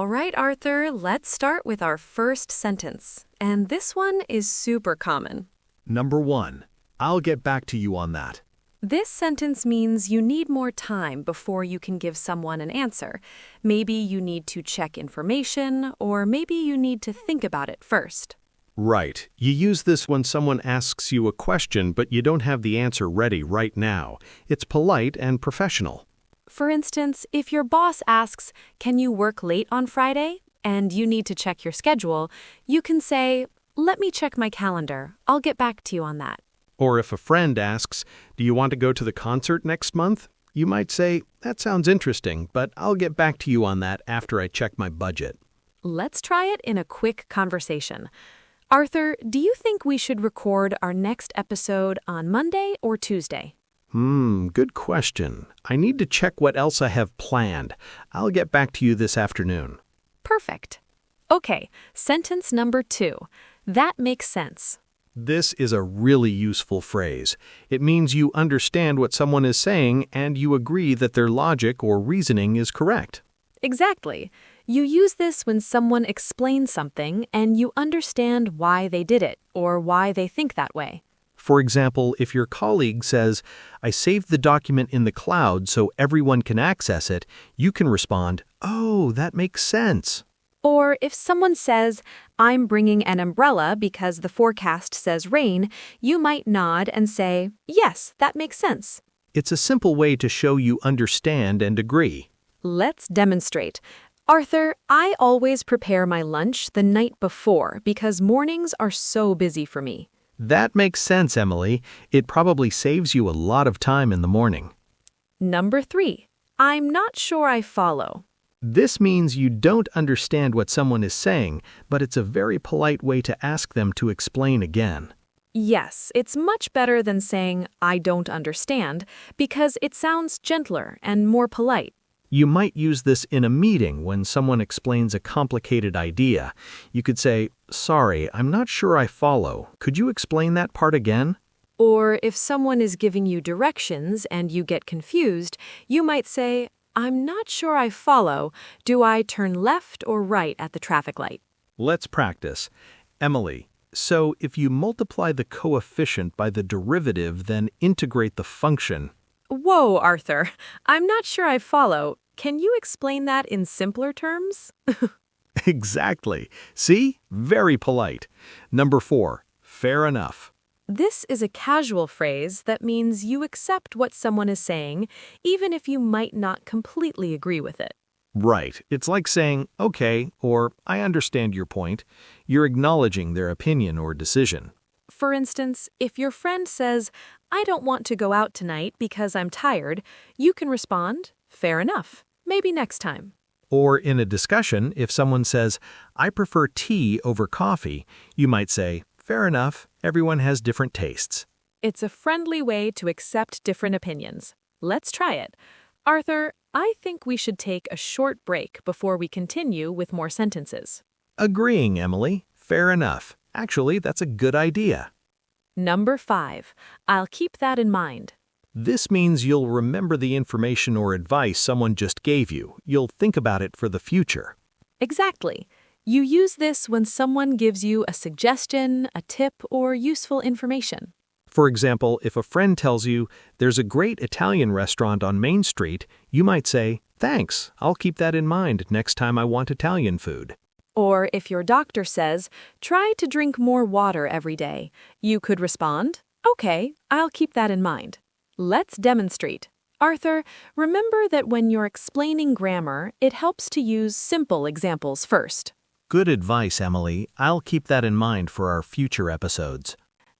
All right, Arthur, let's start with our first sentence. And this one is super common. Number 1. I'll get back to you on that. This sentence means you need more time before you can give someone an answer. Maybe you need to check information, or maybe you need to think about it first. Right. You use this when someone asks you a question, but you don't have the answer ready right now. It's polite and professional. For instance, if your boss asks, "Can you work late on Friday?" and you need to check your schedule, you can say, "Let me check my calendar. I'll get back to you on that." Or if a friend asks, "Do you want to go to the concert next month?" You might say, "That sounds interesting, but I'll get back to you on that after I check my budget." Let's try it in a quick conversation. Arthur, do you think we should record our next episode on Monday or Tuesday? Good question. I need to check what else I have planned. I'll get back to you this afternoon. Perfect. Okay, sentence number 2. That makes sense. This is a really useful phrase. It means you understand what someone is saying and you agree that their logic or reasoning is correct. Exactly. You use this when someone explains something and you understand why they did it or why they think that way. For example, if your colleague says, "I saved the document in the cloud so everyone can access it," you can respond, "Oh, that makes sense." Or if someone says, "I'm bringing an umbrella because the forecast says rain," you might nod and say, "Yes, that makes sense." It's a simple way to show you understand and agree. Let's demonstrate. Arthur, I always prepare my lunch the night before because mornings are so busy for me. That makes sense, Emily. It probably saves you a lot of time in the morning. Number 3. I'm not sure I follow. This means you don't understand what someone is saying, but it's a very polite way to ask them to explain again. Yes, it's much better than saying, "I don't understand," because it sounds gentler and more polite. You might use this in a meeting when someone explains a complicated idea. You could say, "Sorry, I'm not sure I follow. Could you explain that part again?" Or if someone is giving you directions and you get confused, you might say, "I'm not sure I follow. Do I turn left or right at the traffic light?" Let's practice. Emily, so if you multiply the coefficient by the derivative, then integrate the function. Whoa, Arthur. I'm not sure I follow. Can you explain that in simpler terms? Exactly. See? Very polite. Number 4, fair enough. This is a casual phrase that means you accept what someone is saying, even if you might not completely agree with it. Right. It's like saying, "Okay," or "I understand your point." You're acknowledging their opinion or decision. For instance, if your friend says, "I don't want to go out tonight because I'm tired," you can respond, "Fair enough. Maybe next time." Or in a discussion, if someone says, "I prefer tea over coffee," you might say, "Fair enough. Everyone has different tastes." It's a friendly way to accept different opinions. Let's try it. Arthur, I think we should take a short break before we continue with more sentences. Agreeing, Emily. Fair enough. Actually, that's a good idea. Number 5. I'll keep that in mind. This means you'll remember the information or advice someone just gave you. You'll think about it for the future. Exactly. You use this when someone gives you a suggestion, a tip, or useful information. For example, if a friend tells you, "There's a great Italian restaurant on Main Street," you might say, "Thanks, I'll keep that in mind next time I want Italian food." Or if your doctor says, "Try to drink more water every day," you could respond, "Okay, I'll keep that in mind." Let's demonstrate. Arthur, remember that when you're explaining grammar, it helps to use simple examples first. Good advice, Emily. I'll keep that in mind for our future episodes.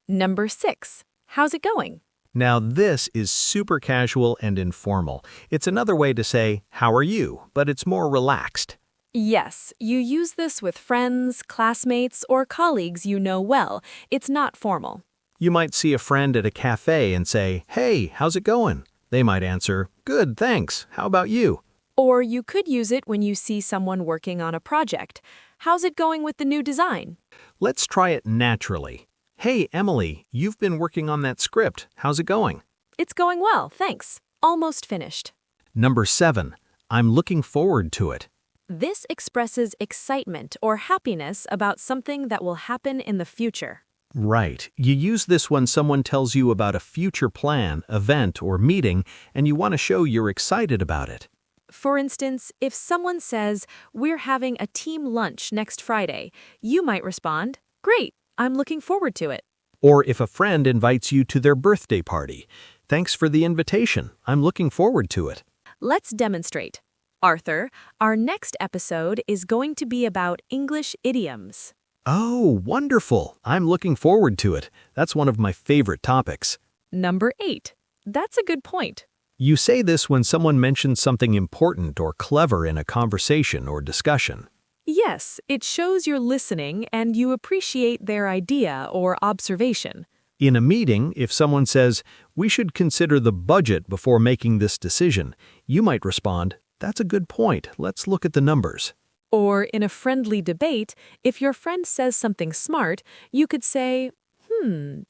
Number 6. How's it going? Now, this is super casual and informal. It's another way to say, "How are you?" but it's more relaxed. Yes, you use this with friends, classmates, or colleagues you know well. It's not formal. You might see a friend at a cafe and say, "Hey, how's it going?" They might answer, "Good, thanks. How about you?" Or you could use it when you see someone working on a project. "How's it going with the new design?" Let's try it naturally. "Hey, Emily, you've been working on that script. How's it going?" "It's going well, thanks. Almost finished." Number 7, I'm looking forward to it. This expresses excitement or happiness about something that will happen in the future. Right. You use this when someone tells you about a future plan, event, or meeting, and you want to show you're excited about it. For instance, if someone says, "We're having a team lunch next Friday," you might respond, "Great, I'm looking forward to it." Or if a friend invites you to their birthday party, "Thanks for the invitation. I'm looking forward to it." Let's demonstrate. Arthur, our next episode is going to be about English idioms. Oh, wonderful. I'm looking forward to it. That's one of my favorite topics. Number 8. That's a good point. You say this when someone mentions something important or clever in a conversation or discussion. Yes, it shows you're listening and you appreciate their idea or observation. In a meeting, if someone says, "We should consider the budget before making this decision," you might respond, "That's a good point. Let's look at the numbers." Or in a friendly debate, if your friend says something smart, you could say,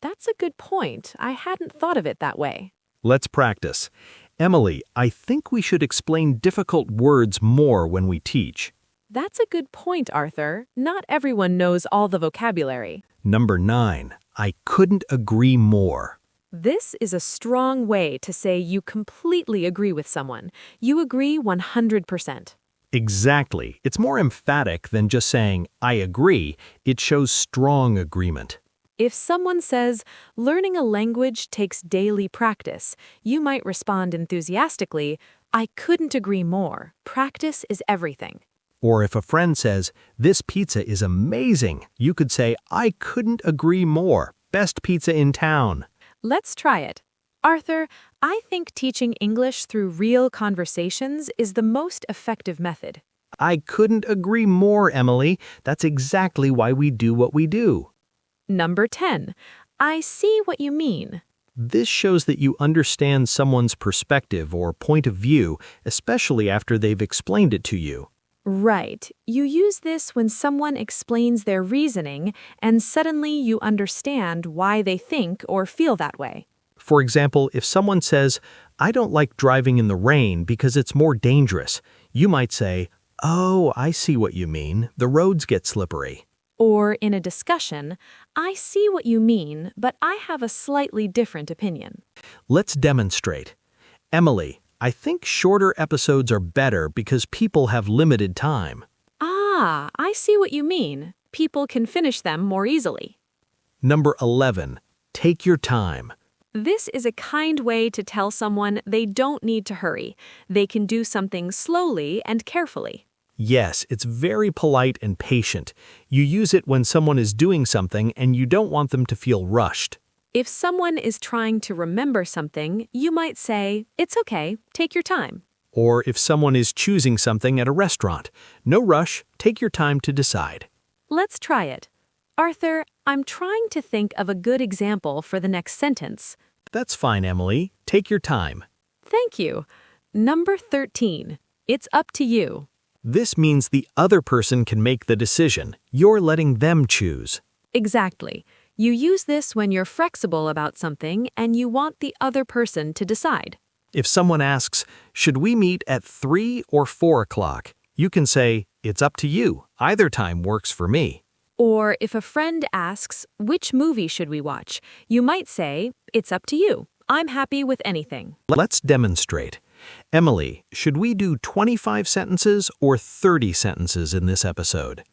that's a good point. I hadn't thought of it that way. Let's practice. Emily, I think we should explain difficult words more when we teach. That's a good point, Arthur. Not everyone knows all the vocabulary. Number 9. I couldn't agree more. This is a strong way to say you completely agree with someone. You agree 100%. Exactly. It's more emphatic than just saying, "I agree." It shows strong agreement. If someone says, "Learning a language takes daily practice," you might respond enthusiastically, "I couldn't agree more. Practice is everything." Or if a friend says, "This pizza is amazing," you could say, "I couldn't agree more. Best pizza in town." Let's try it. Arthur, I think teaching English through real conversations is the most effective method. I couldn't agree more, Emily. That's exactly why we do what we do. Number 10. I see what you mean. This shows that you understand someone's perspective or point of view, especially after they've explained it to you. Right. You use this when someone explains their reasoning and suddenly you understand why they think or feel that way. For example, if someone says, "I don't like driving in the rain because it's more dangerous," you might say, "Oh, I see what you mean. The roads get slippery." Or in a discussion, "I see what you mean, but I have a slightly different opinion." Let's demonstrate. Emily, I think shorter episodes are better because people have limited time. Ah, I see what you mean. People can finish them more easily. Number 11. Take your time. This is a kind way to tell someone they don't need to hurry. They can do something slowly and carefully. Yes, it's very polite and patient. You use it when someone is doing something and you don't want them to feel rushed. If someone is trying to remember something, you might say, "It's okay, take your time." Or if someone is choosing something at a restaurant, "No rush, take your time to decide." Let's try it. Arthur, I'm trying to think of a good example for the next sentence. That's fine, Emily. Take your time. Thank you. Number 13. It's up to you. This means the other person can make the decision. You're letting them choose. Exactly. You use this when you're flexible about something and you want the other person to decide. If someone asks, "Should we meet at 3 or 4 o'clock?" you can say, "It's up to you. Either time works for me." Or if a friend asks, "Which movie should we watch?" you might say, "It's up to you. I'm happy with anything." Let's demonstrate. Emily, should we do 25 sentences or 30 sentences in this episode?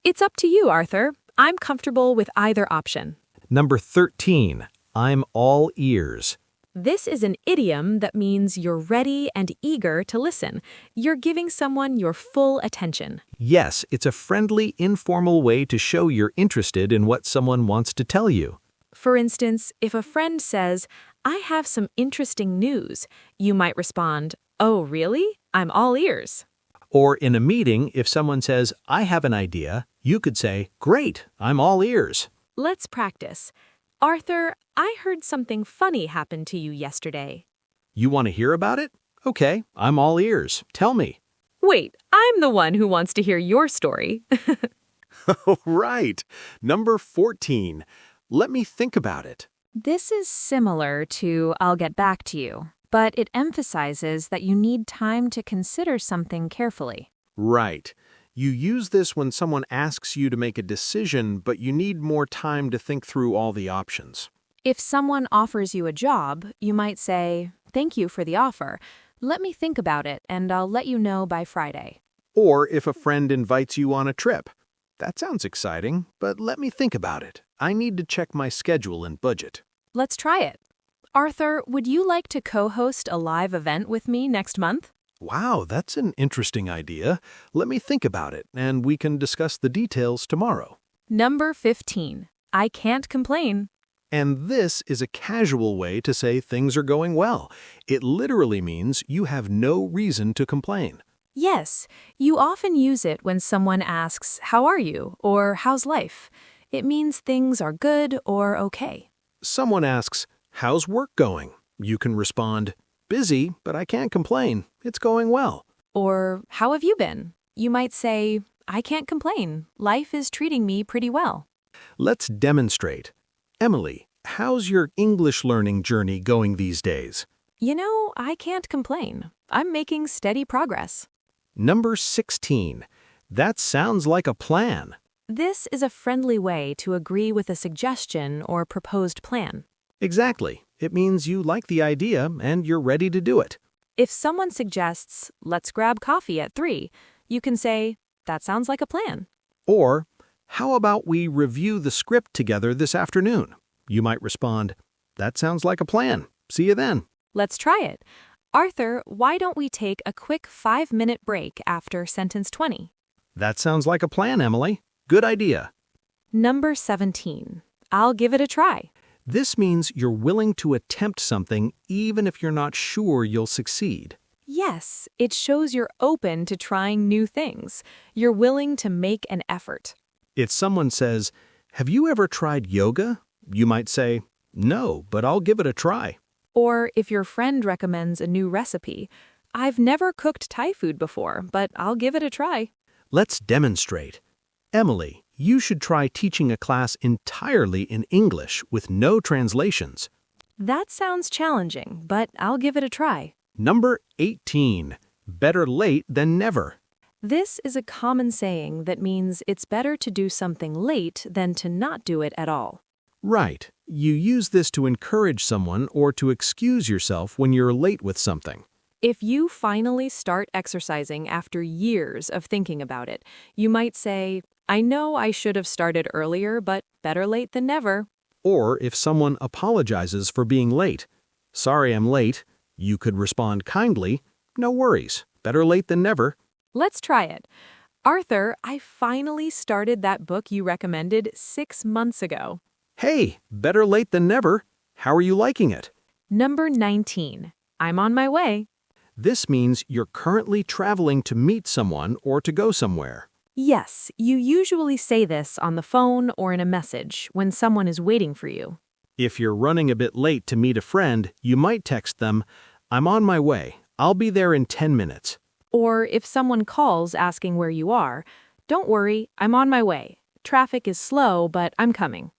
It's up to you, Arthur. I'm comfortable with either option. Number 13. I'm all ears. This is an idiom that means you're ready and eager to listen. You're giving someone your full attention. Yes, it's a friendly, informal way to show you're interested in what someone wants to tell you. For instance, if a friend says, "I have some interesting news," you might respond, "Oh, really? I'm all ears." Or in a meeting, if someone says, "I have an idea," you could say, "Great, I'm all ears." Let's practice. Arthur, I heard something funny happen to you yesterday. You want to hear about it? Okay, I'm all ears. Tell me. Wait, I'm the one who wants to hear your story. Oh, right. Number 14. Let me think about it. This is similar to "I'll get back to you," but it emphasizes that you need time to consider something carefully. Right. You use this when someone asks you to make a decision, but you need more time to think through all the options. If someone offers you a job, you might say, "Thank you for the offer. Let me think about it, and I'll let you know by Friday." Or if a friend invites you on a trip. That sounds exciting, but let me think about it. I need to check my schedule and budget. Let's try it. Arthur, would you like to co-host a live event with me next month? Wow, that's an interesting idea. Let me think about it, and we can discuss the details tomorrow. Number 15. I can't complain. And this is a casual way to say things are going well. It literally means you have no reason to complain. Yes, you often use it when someone asks, "How are you?" or "How's life?" It means things are good or okay. Someone asks, "How's work going?" You can respond, "Busy, but I can't complain. It's going well." Or, "How have you been?" You might say, "I can't complain. Life is treating me pretty well." Let's demonstrate. Emily, how's your English learning journey going these days? I can't complain. I'm making steady progress. Number 16. That sounds like a plan. This is a friendly way to agree with a suggestion or proposed plan. Exactly. It means you like the idea and you're ready to do it. If someone suggests, "Let's grab coffee at 3, you can say, "That sounds like a plan." Or, how about we review the script together this afternoon? You might respond, "That sounds like a plan. See you then." Let's try it. Arthur, why don't we take a quick 5-minute break after sentence 20? That sounds like a plan, Emily. Good idea. Number 17. I'll give it a try. This means you're willing to attempt something even if you're not sure you'll succeed. Yes, it shows you're open to trying new things. You're willing to make an effort. If someone says, "Have you ever tried yoga?" You might say, "No, but I'll give it a try." Or if your friend recommends a new recipe, "I've never cooked Thai food before, but I'll give it a try." Let's demonstrate. Emily, you should try teaching a class entirely in English with no translations. That sounds challenging, but I'll give it a try. Number 18. Better late than never. This is a common saying that means it's better to do something late than to not do it at all. Right. You use this to encourage someone or to excuse yourself when you're late with something. If you finally start exercising after years of thinking about it, you might say, "I know I should have started earlier, but better late than never." Or if someone apologizes for being late, "Sorry I'm late," you could respond kindly, "No worries. Better late than never." Let's try it. Arthur, I finally started that book you recommended 6 months ago. Hey, better late than never. How are you liking it? Number 19. I'm on my way. This means you're currently traveling to meet someone or to go somewhere. Yes, you usually say this on the phone or in a message when someone is waiting for you. If you're running a bit late to meet a friend, you might text them, "I'm on my way. I'll be there in 10 minutes. Or if someone calls asking where you are, "Don't worry, I'm on my way. Traffic is slow, but I'm coming."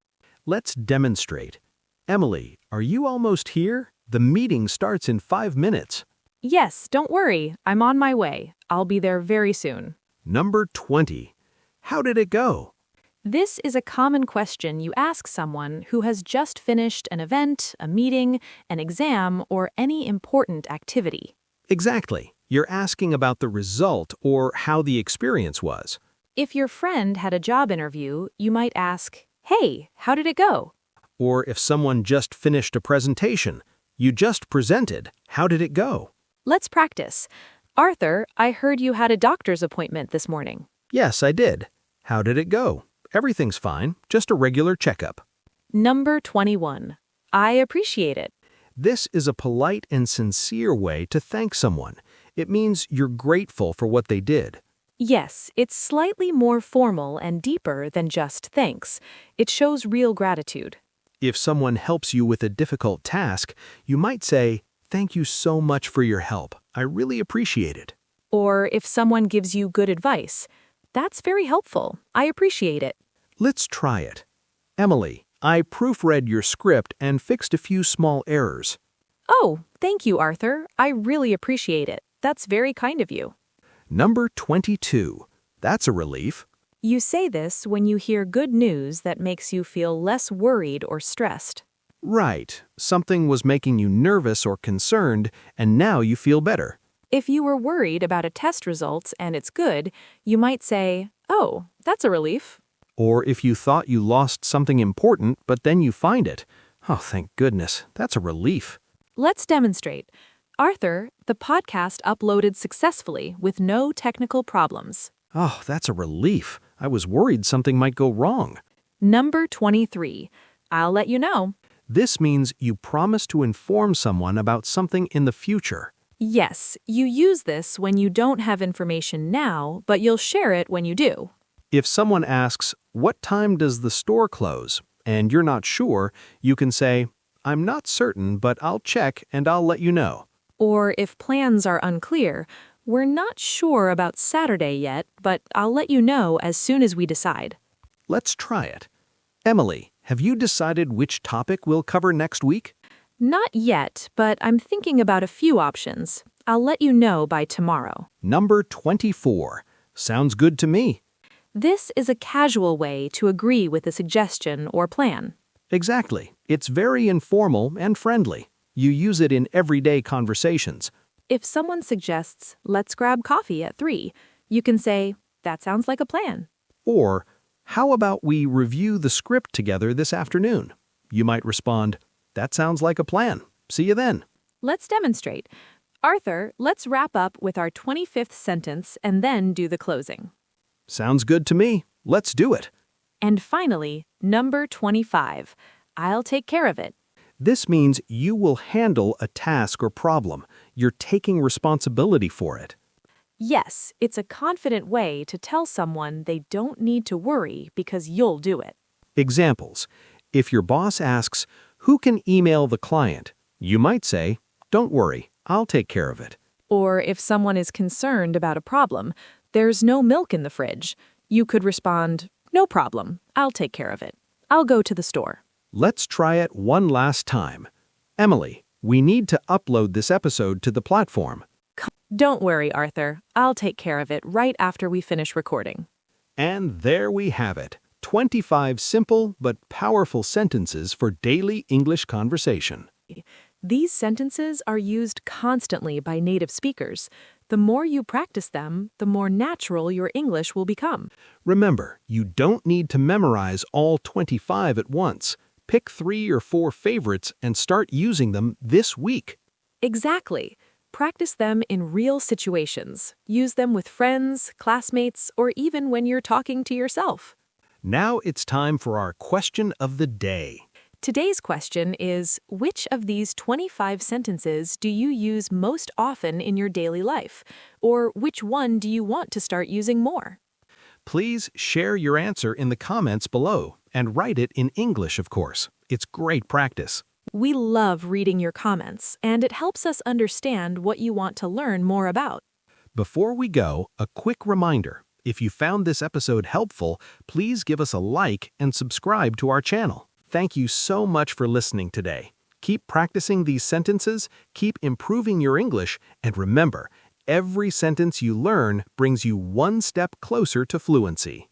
Let's demonstrate. Emily, are you almost here? The meeting starts in 5 minutes. Yes, don't worry, I'm on my way. I'll be there very soon. Number 20. How did it go? This is a common question you ask someone who has just finished an event, a meeting, an exam, or any important activity. Exactly. You're asking about the result or how the experience was. If your friend had a job interview, you might ask, "Hey, how did it go?" Or if someone just finished a presentation, "You just presented. How did it go?" Let's practice. Arthur, I heard you had a doctor's appointment this morning. Yes, I did. How did it go? Everything's fine. Just a regular checkup. Number 21. I appreciate it. This is a polite and sincere way to thank someone. It means you're grateful for what they did. Yes, it's slightly more formal and deeper than just thanks. It shows real gratitude. If someone helps you with a difficult task, you might say, "Thank you so much for your help. I really appreciate it." Or if someone gives you good advice, "That's very helpful. I appreciate it." Let's try it. Emily, I proofread your script and fixed a few small errors. Oh, thank you, Arthur. I really appreciate it. That's very kind of you. Number 22. That's a relief. You say this when you hear good news that makes you feel less worried or stressed. Right. Something was making you nervous or concerned, and now you feel better. If you were worried about a test results and it's good, you might say, "Oh, that's a relief." Or if you thought you lost something important, but then you find it. Oh, thank goodness. That's a relief. Let's demonstrate. Arthur, the podcast uploaded successfully with no technical problems. Oh, that's a relief. I was worried something might go wrong. Number 23. I'll let you know. This means you promise to inform someone about something in the future. Yes, you use this when you don't have information now, but you'll share it when you do. If someone asks, "What time does the store close?" and you're not sure, you can say, "I'm not certain, but I'll check and I'll let you know." Or if plans are unclear, "We're not sure about Saturday yet, but I'll let you know as soon as we decide." Let's try it. Emily, have you decided which topic we'll cover next week? Not yet, but I'm thinking about a few options. I'll let you know by tomorrow. Number 24. Sounds good to me. This is a casual way to agree with a suggestion or plan. Exactly. It's very informal and friendly. You use it in everyday conversations. If someone suggests, "Let's grab coffee at 3, you can say, "That sounds like a plan." Or, "How about we review the script together this afternoon?" You might respond, "That sounds like a plan. See you then." Let's demonstrate. Arthur, let's wrap up with our 25th sentence and then do the closing. Sounds good to me. Let's do it. And finally, number 25. I'll take care of it. This means you will handle a task or problem. You're taking responsibility for it. Yes, it's a confident way to tell someone they don't need to worry because you'll do it. Examples. If your boss asks, "Who can email the client?" you might say, "Don't worry, I'll take care of it." Or if someone is concerned about a problem, "There's no milk in the fridge," you could respond, "No problem, I'll take care of it. I'll go to the store." Let's try it one last time. Emily, we need to upload this episode to the platform. Don't worry, Arthur. I'll take care of it right after we finish recording. And there we have it. 25 simple but powerful sentences for daily English conversation. These sentences are used constantly by native speakers. The more you practice them, the more natural your English will become. Remember, you don't need to memorize all 25 at once. Pick 3 or 4 favorites and start using them this week. Exactly. Practice them in real situations. Use them with friends, classmates, or even when you're talking to yourself. Now it's time for our question of the day. Today's question is, which of these 25 sentences do you use most often in your daily life? Or which one do you want to start using more? Please share your answer in the comments below and write it in English, of course. It's great practice. We love reading your comments, and it helps us understand what you want to learn more about. Before we go, a quick reminder. If you found this episode helpful, please give us a like and subscribe to our channel. Thank you so much for listening today. Keep practicing these sentences, keep improving your English, and remember, every sentence you learn brings you one step closer to fluency.